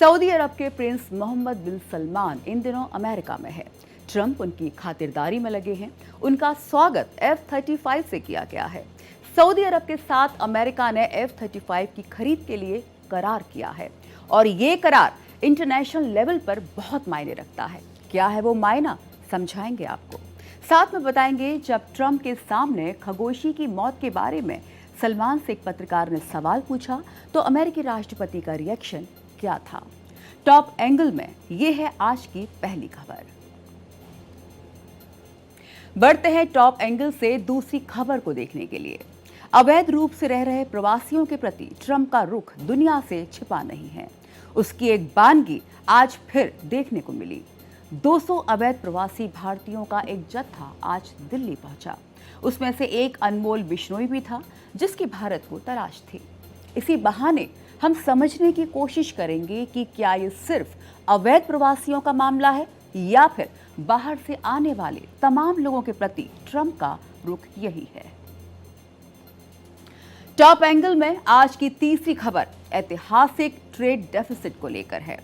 Saudi अरब के Prince Mohammad बिन सलमान इन दिनों America में है। ट्रंप उनकी खातिरदारी में लगे हैं। उनका स्वागत F-35 से किया गया है। सऊदी अरब के साथ अमेरिका ने F-35 की खरीद के लिए करार किया है और ये करार इंटरनेशनल लेवल पर बहुत मायने रखता है। क्या है वो मायना, समझाएंगे आपको। साथ में बताएंगे, जब ट्रंप के सामने खशोगी की मौत के बारे में सलमान से एक पत्रकार ने सवाल पूछा तो अमेरिकी राष्ट्रपति का रिएक्शन क्या था। टॉप एंगल में ये है आज की पहली खबर। बढ़ते हैं टॉप एंगल से दूसरी खबर को देखने के लिए। अवैध रूप से रह रहे प्रवासियों के प्रति ट्रंप का रुख दुनिया से छिपा नहीं है। उसकी एक बानगी आज फिर देखने को मिली। 200 अवैध प्रवासी भारतीयों का एक जत्था आज दिल्ली पहुंचा। उसमें से एक अनमोल बिश्नोई भी था, जिसकी भारत को तलाश थी। इसी बहाने हम समझने की कोशिश करेंगे कि क्या ये सिर्फ अवैध प्रवासियों का मामला है या फिर बाहर से आने वाले तमाम लोगों के प्रति ट्रंप का रुख यही है। टॉप एंगल में आज की तीसरी खबर ऐतिहासिक ट्रेड डेफिसिट को लेकर है।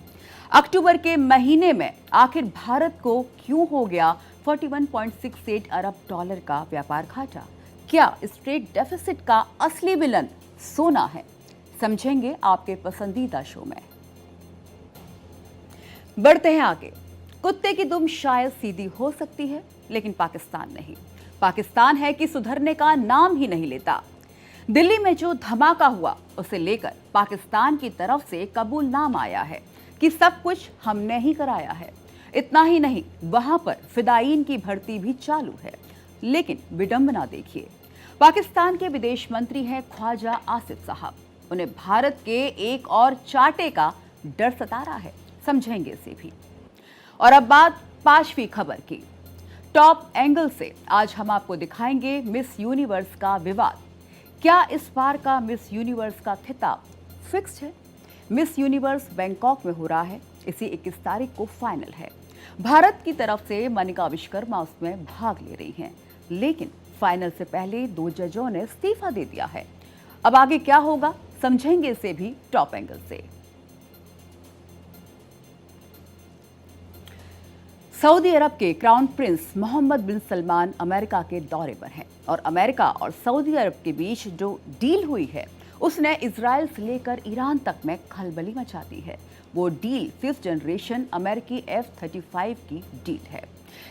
अक्टूबर के महीने में आखिर भारत को क्यों हो गया 41.68 अरब डॉलर का व्यापार घाटा? क्या इस ट्रेड डेफिसिट का असली विलन सोना है? समझेंगे आपके पसंदीदा शो में। बढ़ते हैं आगे। कुत्ते की दुम शायद सीधी हो सकती है, लेकिन पाकिस्तान नहीं। पाकिस्तान है कि सुधरने का नाम ही नहीं लेता। दिल्ली में जो धमाका हुआ उसे लेकर पाकिस्तान की तरफ से कबूलनामा आया है कि सब कुछ हमने ही कराया है। इतना ही नहीं, वहां पर फिदायीन की भर्ती भी चालू है। लेकिन विडंबना देखिए, पाकिस्तान के विदेश मंत्री हैं ख्वाजा आसिफ साहब। उन्हें भारत के एक और चाटे का डर सता रहा है। समझेंगे इसे भी। और अब बात पांचवी खबर की। टॉप एंगल से आज हम आपको दिखाएंगे मिस यूनिवर्स का विवाद। क्या इस बार का मिस यूनिवर्स का खिताब फिक्स्ड है? मिस यूनिवर्स बैंकॉक में हो रहा है। इसी 21 तारीख को फाइनल है। भारत की तरफ से मनिका विश्वकर्मा उसमें भाग ले रही हैं, लेकिन फाइनल से पहले 2 जजों ने इस्तीफा दे दिया है। अब आगे क्या होगा, समझेंगे इसे भी टॉप एंगल से। सऊदी अरब के क्राउन प्रिंस मोहम्मद बिन सलमान अमेरिका के दौरे पर हैं और अमेरिका और सऊदी अरब के बीच जो डील हुई है उसने इजराइल से लेकर ईरान तक में खलबली मचा दी है। वो डील 5th जनरेशन अमेरिकी F-35 की डील है।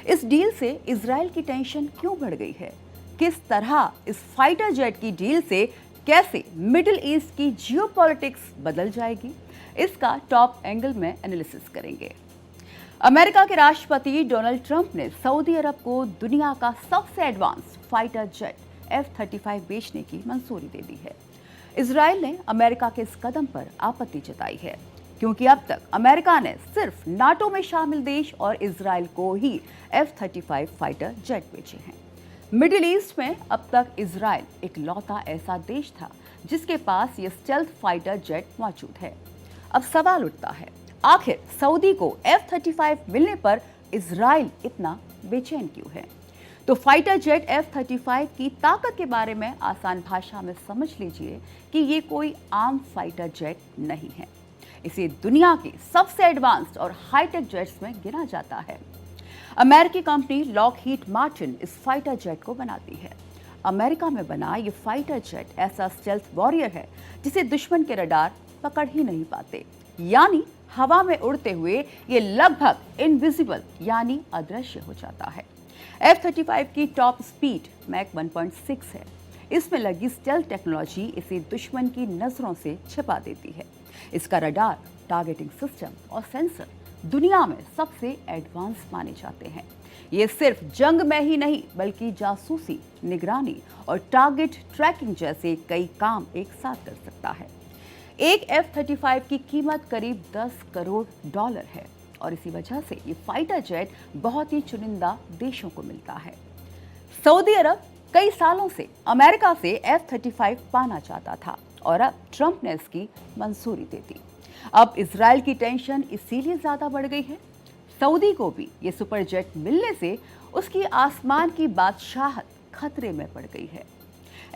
इस डील से इजराइल की टेंशन क्यों बढ़ गई है? किस तरह इस फाइटर जेट की डील से कैसे मिडिल ईस्ट की जियोपॉलिटिक्स बदल जाएगी, इसका टॉप एंगल में एनालिसिस करेंगे। अमेरिका के राष्ट्रपति डोनाल्ड ट्रंप ने सऊदी अरब को दुनिया का सबसे एडवांस फाइटर जेट F-35 बेचने की मंजूरी दे दी है। इजराइल ने अमेरिका के इस कदम पर आपत्ति जताई है, क्योंकि अब तक अमेरिका ने सिर्फ नाटो में शामिल देश और इजराइल को ही F-35 फाइटर जेट बेचे हैं। मिडिल ईस्ट में अब तक इजराइल इकलौता ऐसा देश था जिसके पास ये स्टेल्थ फाइटर जेट मौजूद है। अब सवाल उठता है, आखिर सऊदी को F-35 मिलने पर इजराइल इतना बेचैन क्यों है? तो फाइटर जेट F-35 की ताकत के बारे में आसान भाषा में समझ लीजिए कि ये कोई आम फाइटर जेट नहीं है। इसे दुनिया के सबसे एडवांस्ड और हाईटेक जेट्स में गिना जाता है। अमेरिकी कंपनी लॉकहीड मार्टिन इस फाइटर जेट को बनाती है। अमेरिका में बना ये फाइटर जेट ऐसा स्टेल्थ वॉरियर है जिसे दुश्मन के रडार पकड़ ही नहीं पाते। यानी हवा में उड़ते हुए ये लगभग इनविजिबल यानी अदृश्य हो जाता है। F-35 की टॉप स्पीड मैक 1.6 है। इसमें लगी स्टेल्थ टेक्नोलॉजी इसे दुश्मन की नजरों से छिपा देती है। इसका रडार, टारगेटिंग सिस्टम और सेंसर दुनिया में सबसे एडवांस माने जाते हैं। ये सिर्फ जंग में ही नहीं बल्कि जासूसी, निगरानी और टारगेट ट्रैकिंग जैसे कई काम एक साथ कर सकता है। एक F-35 की कीमत करीब 10 करोड़ डॉलर है और इसी वजह से ये फाइटर जेट बहुत ही चुनिंदा देशों को मिलता है। सऊदी अरब कई सालों से अमेरिका से F-35 पाना चाहता था और अब ट्रंप ने इसकी मंजूरी दे दी। अब इजराइल की टेंशन इसीलिए ज्यादा बढ़ गई है। सऊदी को भी ये सुपर जेट मिलने से उसकी आसमान की बादशाहत खतरे में पड़ गई है।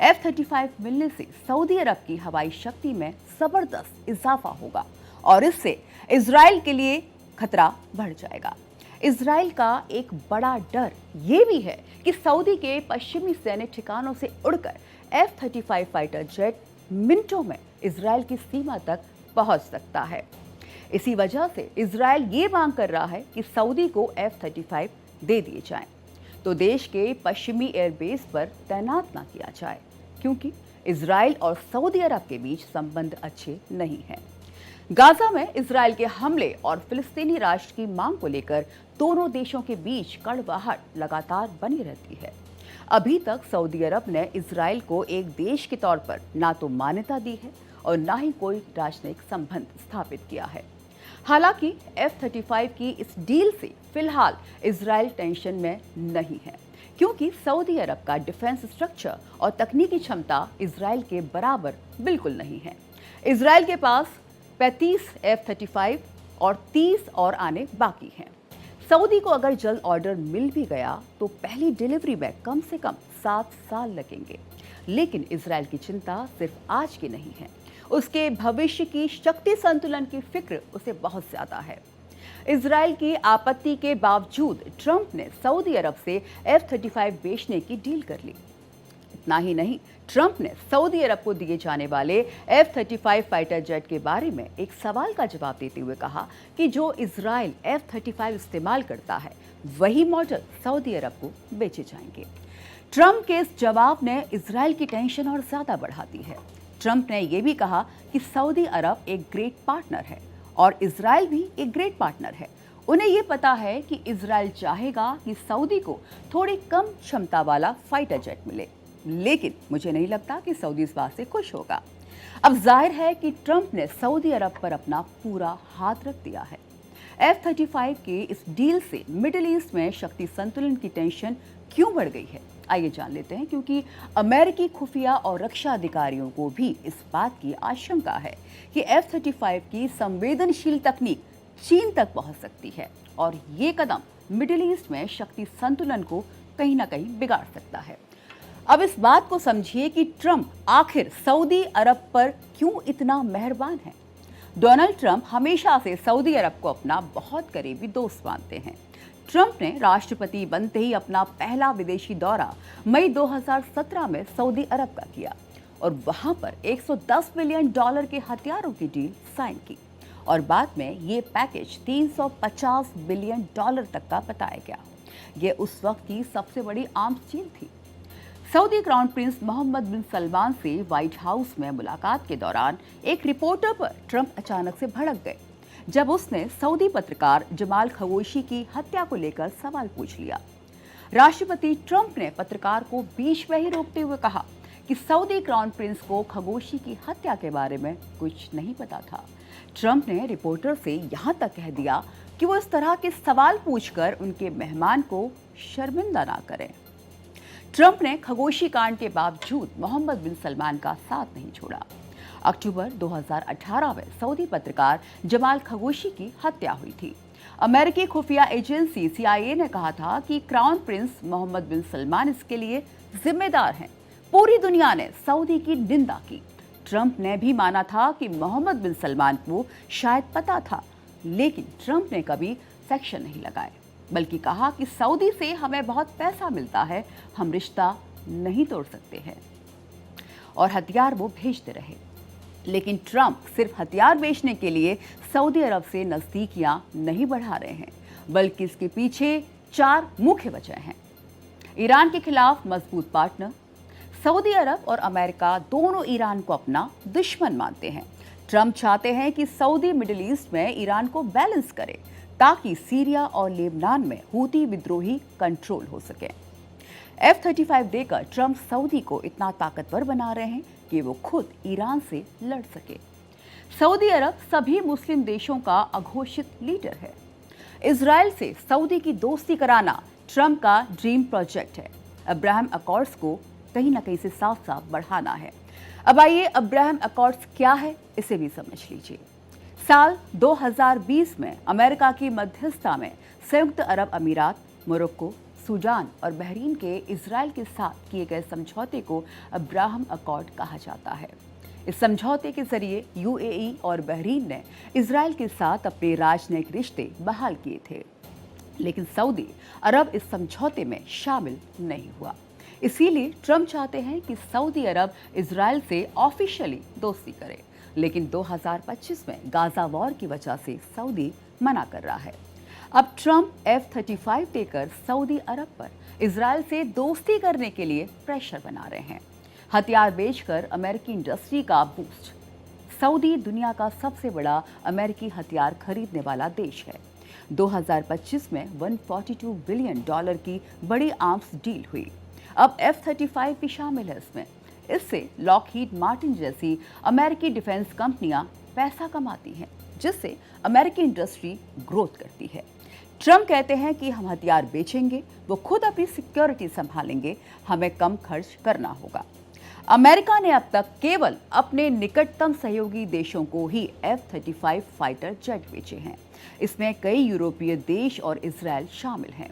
F-35 मिलने से सऊदी अरब की हवाई शक्ति में जबरदस्त इजाफा होगा और इससे इजराइल के लिए खतरा बढ़ जाएगा। इजराइल का एक बड़ा डर ये भी है कि सऊदी के पश्चिमी सैन्य ठिकानों से उड़कर F-35 फाइटर जेट मिनटों में इजराइल की सीमा तक पहुंच सकता है। इसी वजह से इजराइल ये मांग कर रहा है कि सऊदी को F-35 दे दिए जाएं, तो देश के पश्चिमी एयरबेस पर तैनात ना किया जाए, क्योंकि इजराइल और सऊदी अरब के बीच संबंध अच्छे नहीं हैं। गाजा में इजराइल के हमले और फिलिस्तीनी राष्ट्र की मांग को लेकर दोनों देशों के बीच कड़वाहट लगातार बनी रहती है। अभी तक सऊदी अरब ने इजराइल को एक देश के तौर पर ना तो मान्यता दी है और ना ही कोई राजनयिक संबंध स्थापित किया है। हालांकि F-35 की इस डील से फिलहाल इजराइल टेंशन में नहीं है, क्योंकि सऊदी अरब का डिफेंस स्ट्रक्चर और तकनीकी क्षमता इजराइल के बराबर बिल्कुल नहीं है। इजराइल के पास 35 F-35 और 30 और आने बाकी हैं। सऊदी को अगर जल्द ऑर्डर मिल भी गया तो पहली डिलीवरी में कम से कम 7 साल लगेंगे। लेकिन इजराइल की चिंता सिर्फ आज की नहीं है, उसके भविष्य की शक्ति संतुलन की फिक्र उसे बहुत ज्यादा है। इजराइल की आपत्ति के बावजूद ट्रंप ने सऊदी अरब से F-35 बेचने की डील कर ली। इतना ही नहीं, ट्रंप ने सऊदी अरब को दिए जाने वाले F-35 फाइटर जेट के बारे में एक सवाल का जवाब देते हुए कहा कि जो इजराइल F-35 इस्तेमाल करता है वही मॉडल सऊदी अरब को बेचे जाएंगे। ट्रंप के इस जवाब ने इजराइल की टेंशन और ज्यादा बढ़ा दी है। ट्रंप ने यह भी कहा कि सऊदी अरब एक ग्रेट पार्टनर है और इजराइल भी एक ग्रेट पार्टनर है। उन्हें यह पता है कि इजराइल चाहेगा कि सऊदी को थोड़ी कम क्षमता वाला फाइटर जेट मिले, लेकिन मुझे नहीं लगता कि सऊदी इस बात से खुश होगा। अब जाहिर है कि ट्रंप ने सऊदी अरब पर अपना पूरा हाथ रख दिया है। F-35 के इस डील से मिडिल ईस्ट में शक्ति संतुलन की टेंशन क्यों बढ़ गई है, आइए जान लेते हैं। क्योंकि अमेरिकी खुफिया और रक्षा अधिकारियों को भी इस बात की आशंका है कि F-35 की संवेदनशील तकनीक चीन तक पहुंच सकती है और ये कदम मिडिल ईस्ट में शक्ति संतुलन को कहीं ना कहीं बिगाड़ सकता है। अब इस बात को समझिए कि ट्रंप आखिर सऊदी अरब पर क्यों इतना मेहरबान है। डोनाल्ड ट्रंप हमेशा से सऊदी अरब को अपना बहुत करीबी दोस्त मानते हैं। ट्रंप ने राष्ट्रपति बनते ही अपना पहला विदेशी दौरा मई 2017 में सऊदी अरब का किया और वहां पर $110 बिलियन के हथियारों की डील साइन की और बाद में ये पैकेज $350 बिलियन तक का बताया गया। ये उस वक्त की सबसे बड़ी आर्म्स डील थी। सऊदी क्राउन प्रिंस मोहम्मद बिन सलमान से व्हाइट हाउस में मुलाकात के दौरान एक रिपोर्टर पर ट्रंप अचानक से भड़क गए जब उसने सऊदी पत्रकार जमाल खशोगी की हत्या को लेकर सवाल पूछ लिया। राष्ट्रपति ट्रंप ने पत्रकार को बीच में ही रोकते हुए कहा कि सऊदी क्राउन प्रिंस को खशोगी की हत्या के बारे में कुछ नहीं पता था। ट्रंप ने रिपोर्टर से यहां तक कह दिया कि वो इस तरह के सवाल पूछकर उनके मेहमान को शर्मिंदा ना करें। ट्रंप ने खशोगी कांड के बावजूद मोहम्मद बिन सलमान का साथ नहीं छोड़ा। अक्टूबर 2018 में सऊदी पत्रकार जमाल खशोगी की हत्या हुई थी। अमेरिकी खुफिया एजेंसी CIA ने कहा था कि क्राउन प्रिंस मोहम्मद बिन सलमान इसके लिए जिम्मेदार हैं। पूरी दुनिया ने सऊदी की निंदा की। ट्रंप ने भी माना था कि मोहम्मद बिन सलमान को शायद पता था, लेकिन ट्रंप ने कभी सेक्शन नहीं लगाए, बल्कि कहा कि सऊदी से हमें बहुत पैसा मिलता है, हम रिश्ता नहीं तोड़ सकते हैं, और हथियार वो भेजते रहे। लेकिन ट्रंप सिर्फ हथियार बेचने के लिए सऊदी अरब से नजदीकियां नहीं बढ़ा रहे हैं, बल्कि इसके पीछे 4 मुख्य वजह हैं। ईरान के खिलाफ मजबूत पार्टनर। सऊदी अरब और अमेरिका दोनों ईरान को अपना दुश्मन मानते हैं। ट्रंप चाहते हैं कि सऊदी मिडिल ईस्ट में ईरान को बैलेंस करे ताकि सीरिया और लेबनान में हूती विद्रोही कंट्रोल हो सके। F-35 देकर ट्रंप सऊदी को इतना ताकतवर बना रहे हैं कि वो खुद ईरान से लड़ सके। सऊदी अरब सभी मुस्लिम देशों का अघोषित लीडर है। इजराइल से सऊदी की दोस्ती कराना ट्रंप का ड्रीम प्रोजेक्ट है। अब्राहम अकॉर्ड्स को कहीं ना कहीं से साफ साफ बढ़ाना है। अब आइए अब्राहम अकॉर्ड्स क्या है इसे भी समझ लीजिए। साल 2020 में अमेरिका की मध्यस्थता में संयुक्त अरब अमीरात, मोरक्को, सूडान और बहरीन के इजराइल के साथ किए गए समझौते को अब्राहम अकॉर्ड कहा जाता है। इस समझौते के जरिए यूएई और बहरीन ने इजराइल के साथ अपने राजनयिक रिश्ते बहाल किए थे, लेकिन सऊदी अरब इस समझौते में शामिल नहीं हुआ। इसीलिए ट्रंप चाहते हैं कि सऊदी अरब इजराइल से ऑफिशियली दोस्ती करे, लेकिन 2025 में गाजा वॉर की वजह से सऊदी मना कर रहा है। अब ट्रंप F-35 देकर सऊदी अरब पर इजराइल से दोस्ती करने के लिए प्रेशर बना रहे हैं। हथियार बेचकर अमेरिकी इंडस्ट्री का बूस्ट। सऊदी दुनिया का सबसे बड़ा अमेरिकी हथियार खरीदने वाला देश है। 2025 में $142 बिलियन की बड़ी आर्म्स डील हुई। अब F-35 भी शामिल है इसमें। इससे लॉकहीड मार्टिन जैसी अमेरिकी डिफेंस कंपनियां पैसा कमाती हैं, जिससे अमेरिकी इंडस्ट्री ग्रोथ करती है। ट्रंप कहते हैं कि हम हथियार बेचेंगे, वो खुद अपनी सिक्योरिटी संभालेंगे, हमें कम खर्च करना होगा। अमेरिका ने अब तक केवल अपने निकटतम सहयोगी देशों को ही F-35 फाइटर जेट बेचे हैं। इसमें कई यूरोपीय देश और इजराइल शामिल हैं।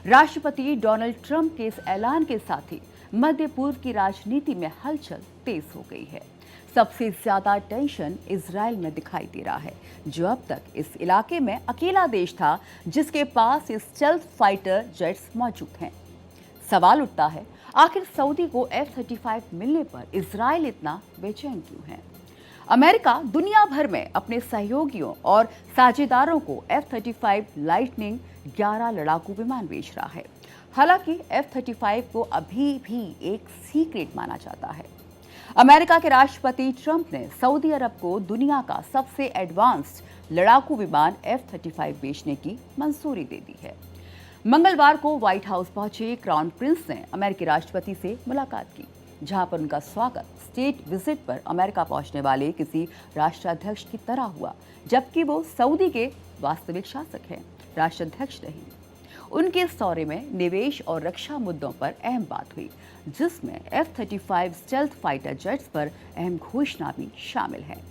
राष्ट्रपति डोनाल्ड ट्रंप के इस ऐलान के साथ ही मध्य पूर्व की राजनीति में हलचल तेज हो गई है। सबसे ज्यादा टेंशन इजराइल में दिखाई दे रहा है, जो अब तक इस इलाके में अकेला देश था जिसके पास ये स्टेल्थ फाइटर जेट्स मौजूद हैं। सवाल उठता है, आखिर सऊदी को F-35 मिलने पर इजराइल इतना बेचैन क्यों है? अमेरिका दुनिया भर में अपने सहयोगियों और साझेदारों को F-35 लाइटनिंग 11 लड़ाकू विमान बेच रहा है। हालांकि F-35 को अभी भी एक सीक्रेट माना जाता है। अमेरिका के राष्ट्रपति ट्रंप ने सऊदी अरब को दुनिया का सबसे एडवांस्ड लड़ाकू विमान F-35 बेचने की मंजूरी दे दी है। मंगलवार को व्हाइट हाउस पहुंचे क्राउन प्रिंस ने अमेरिकी राष्ट्रपति से मुलाकात की, जहां पर उनका स्वागत स्टेट विजिट पर अमेरिका पहुंचने वाले किसी राष्ट्राध्यक्ष की तरह हुआ, जबकि वो सऊदी के वास्तविक शासक हैं, राष्ट्राध्यक्ष नहीं। उनके इस दौरे में निवेश और रक्षा मुद्दों पर अहम बात हुई, जिसमें F-35 स्टेल्थ फाइटर जेट्स पर अहम घोषणा भी शामिल है।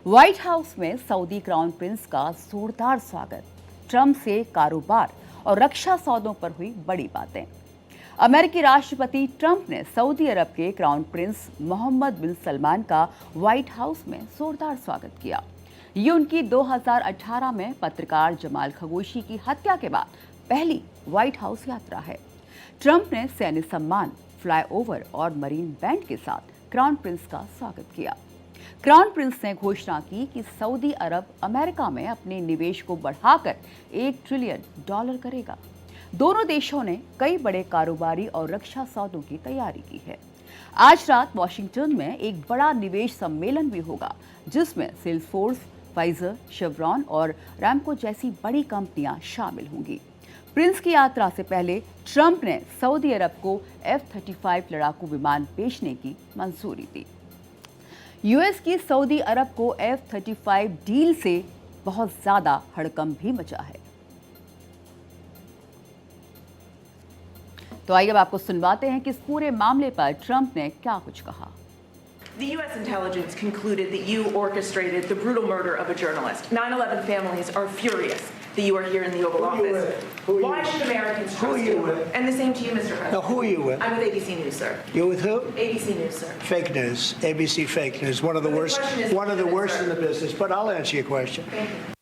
व्हाइट हाउस में सऊदी क्राउन प्रिंस का जोरदार स्वागत, ट्रंप से कारोबार और रक्षा सौदों पर हुई बड़ी बातें। अमेरिकी राष्ट्रपति ट्रंप ने सऊदी अरब के क्राउन प्रिंस मोहम्मद बिन सलमान का व्हाइट हाउस में जोरदार स्वागत किया। ये उनकी 2018 में पत्रकार जमाल खशोगी की हत्या के बाद पहली व्हाइट हाउस यात्रा है। ट्रंप ने सैन्य सम्मान, फ्लाईओवर और मरीन बैंड के साथ क्राउन प्रिंस का स्वागत किया। क्राउन प्रिंस ने घोषणा की कि सऊदी अरब अमेरिका में अपने निवेश को बढ़ाकर $1 ट्रिलियन करेगा। दोनों देशों ने कई बड़े कारोबारी और रक्षा सौदों की तैयारी की है। आज रात वॉशिंगटन में एक बड़ा निवेश सम्मेलन भी होगा, जिसमें सेल्सफोर्स, फाइजर, शेवरॉन और रैमको जैसी बड़ी कंपनियां शामिल होंगी। प्रिंस की यात्रा से पहले ट्रंप ने सऊदी अरब को F-35 लड़ाकू विमान बेचने की मंजूरी दी। यूएस की सऊदी अरब को F-35 डील से बहुत ज्यादा हड़कंप भी मचा है। तो आइए अब आपको सुनवाते हैं कि इस पूरे मामले पर ट्रंप ने क्या कुछ कहा। The U.S. intelligence concluded that you orchestrated the brutal murder of a journalist. 9/11 families are furious that you are here in the Oval Office. Why should Americans trust you? And the same to you, Mr. President. Now, who are you with? I'm with ABC News, sir. You're with who? ABC News, sir. Fake news. ABC fake news. One of the worst in the business. But I'll answer your question. Thank you.